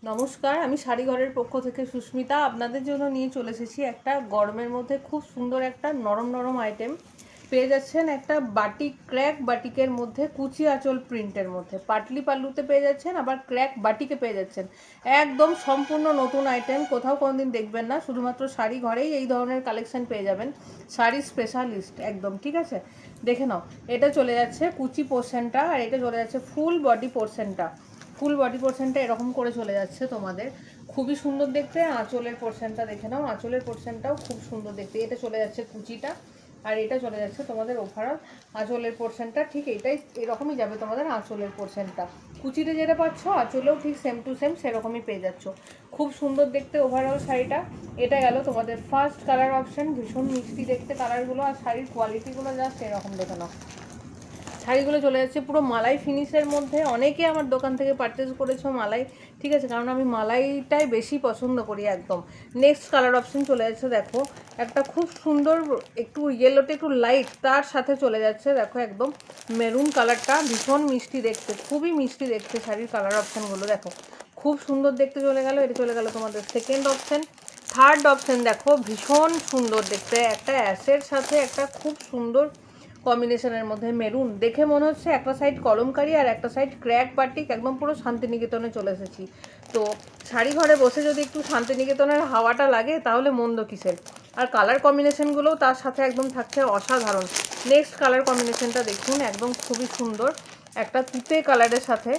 নমস্কার, আমি শাড়িঘরের পক্ষ থেকে সুস্মিতা আপনাদের জন্য নিয়ে চলে এসেছি একটা গরমের মধ্যে খুব সুন্দর একটা নরম নরম আইটেম। পেয়ে যাচ্ছেন একটা বাটিক, ক্র্যাক বাটিকের মধ্যে কুচি আঁচল প্রিন্টের মধ্যে পাটলি পাল্লুতে পেয়ে যাচ্ছেন, আবার ক্র্যাক বাটিকে পেয়ে যাচ্ছেন। একদম সম্পূর্ণ নতুন আইটেম, কোথাও কোনোদিন দেখবেন না, শুধুমাত্র শাড়ি ঘরেই এই ধরনের কালেকশন পেয়ে যাবেন। শাড়ি স্পেশালিস্ট একদম, ঠিক আছে। দেখে নাও, এটা চলে যাচ্ছে কুচি পোর্শনটা, আর এটা চলে যাচ্ছে ফুল বডি পোর্শনটা। ফুল বডি পোর্শনটা এরকম করে চলে যাচ্ছে তোমাদের, খুবই সুন্দর দেখতে। আঁচলের পোর্শনটা দেখে নাও, আঁচলের পোর্শনটাও খুব সুন্দর দেখতে। এটা চলে যাচ্ছে কুচিটা, আর এটা চলে যাচ্ছে তোমাদের ওভারঅল আঁচলের পোর্শনটা। ঠিক এটাই এরকমই যাবে তোমাদের আঁচলের পোর্শনটা। কুচিতে যেটা পাচ্ছ আঁচলেও ঠিক সেম টু সেম সেরকমই পেয়ে যাচ্ছ। খুব সুন্দর দেখতে ওভারঅল শাড়িটা। এটা গেল তোমাদের ফার্স্ট কালার অপশন, ভীষণ মিষ্টি দেখতে কালারগুলো, আর শাড়ির কোয়ালিটিগুলো যা সেরকম দেখে নাও। শাড়িগুলো চলে যাচ্ছে পুরো মালাই ফিনিশের মধ্যে। অনেকে আমার দোকান থেকে পারচেস করেছো মালাই, ঠিক আছে, কারণ আমি মালাইটাই বেশি পছন্দ করি একদম। নেক্সট কালার অপশন চলে যাচ্ছে, দেখো একটা খুব সুন্দর, একটু ইয়েলোতে একটু লাইট, তার সাথে চলে যাচ্ছে দেখো একদম মেরুন কালারটা, ভীষণ মিষ্টি দেখতে, খুবই মিষ্টি দেখতে শাড়ির কালার অপশানগুলো দেখো, খুব সুন্দর দেখতে চলে গেল। এটা চলে গেল তোমাদের সেকেন্ড অপশান। থার্ড অপশান দেখো, ভীষণ সুন্দর দেখতে, একটা অ্যাশের সাথে একটা খুব সুন্দর কম্বিনেশনের মধ্যে মেরুন, দেখে মনে হচ্ছে একটা সাইড কলমকারি আর একটা সাইড ক্র্যাক বাটিক, একদম পুরো শান্তিনিকেতনে চলে এসেছি। তো শাড়ি ঘরে বসে যদি একটু শান্তিনিকেতনের হাওয়াটা লাগে তাহলে মন্দ কিসের। আর কালার কম্বিনেশনগুলোও তার সাথে একদম থাকছে অসাধারণ। নেক্সট কালার কম্বিনেশনটা দেখুন, একদম খুবই সুন্দর, একটা তুতে কালারের সাথে,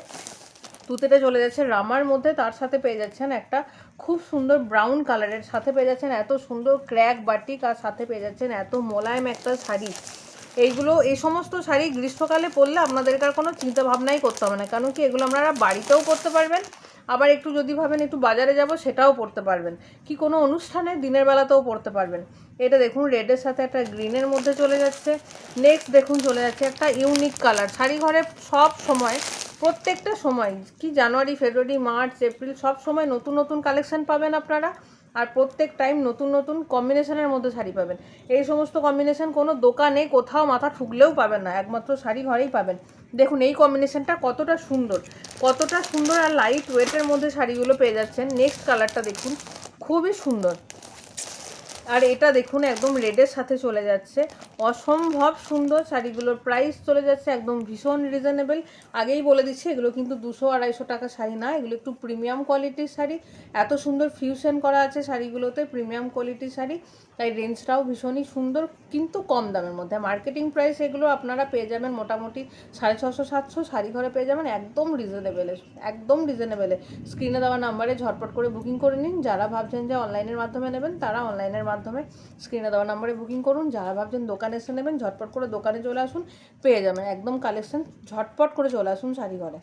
তুতেটা চলে যাচ্ছে রামার মধ্যে, তার সাথে পেয়ে যাচ্ছেন একটা খুব সুন্দর ব্রাউন কালারের সাথে পেয়ে যাচ্ছেন এত সুন্দর ক্র্যাক বাটিক, আর সাথে পেয়ে যাচ্ছেন এত মোলায়েম একটা শাড়ি। এইগুলো, এই সমস্ত শাড়ি গ্রীষ্মকালে পরলে আপনাদেরকে আর কোনো চিন্তা ভাবনাই করতে হবে না, কারণ কি এগুলো আপনারা বাড়িতেও পরতে পারবেন, আবার একটু যদি ভাবেন একটু বাজারে যাব সেটাও পরতে পারবেন, কি কোনো অনুষ্ঠানে দিনের বেলাতেও পরতে পারবেন। এটা দেখুন রেডের সাথে একটা গ্রিনের মধ্যে চলে যাচ্ছে। নেক্সট দেখুন চলে যাচ্ছে একটা ইউনিক কালার। শাড়ি ঘরে সব সময়, প্রত্যেকটা সময়, কি জানুয়ারি, ফেব্রুয়ারি, মার্চ, এপ্রিল, সব সময় নতুন নতুন কালেকশন পাবেন আপনারা, আর প্রত্যেক টাইম নতুন নতুন কম্বিনেশনের মধ্যে শাড়ি পাবেন। এই সমস্ত কম্বিনেশন কোনো দোকানে কোথাও মাথা ঠুকলেও পাবেন না, একমাত্র শাড়ি ঘরেই পাবেন। দেখুন এই কম্বিনেশনটা কতটা সুন্দর, কতটা সুন্দর, আর লাইট ওয়েটের মধ্যে শাড়িগুলো পেয়ে যাচ্ছেন। নেক্সট কালারটা দেখুন, খুবই সুন্দর, আর এটা দেখুন একদম রেডের সাথে চলে যাচ্ছে, অসম্ভব সুন্দর। শাড়িগুলোর প্রাইস চলে যাচ্ছে একদম ভীষণ রিজনেবল। আগেই বলে দিচ্ছি এগুলো কিন্তু 200-250 টাকা শাড়ি না, এগুলো একটু প্রিমিয়াম কোয়ালিটির শাড়ি। এত সুন্দর ফিউশন করা আছে শাড়িগুলোতে, প্রিমিয়াম কোয়ালিটির শাড়ি, তাই রেঞ্জটাও ভীষণই সুন্দর, কিন্তু কম দামের মধ্যে। মার্কেটিং প্রাইস এগুলো আপনারা পেয়ে যাবেন মোটামুটি 650-700, শাড়ি ঘরে পেয়ে যাবেন একদম রিজনেবেলে, একদম রিজনেবেলে। স্ক্রিনে দেওয়া নাম্বারে ঝটপট করে বুকিং করে নিন। যারা ভাবছেন যে অনলাইনের মাধ্যমে নেবেন তারা অনলাইনের মাধ্যমে স্ক্রিনে দেওয়া নাম্বারে বুকিং করুন। যারা ভাবছেন দোকানে এসে নেবেন ঝটপট করে দোকানে চলে আসুন, পেয়ে যাবেন একদম কালেকশন, ঝটপট করে চলে আসুন শাড়ি ঘরে।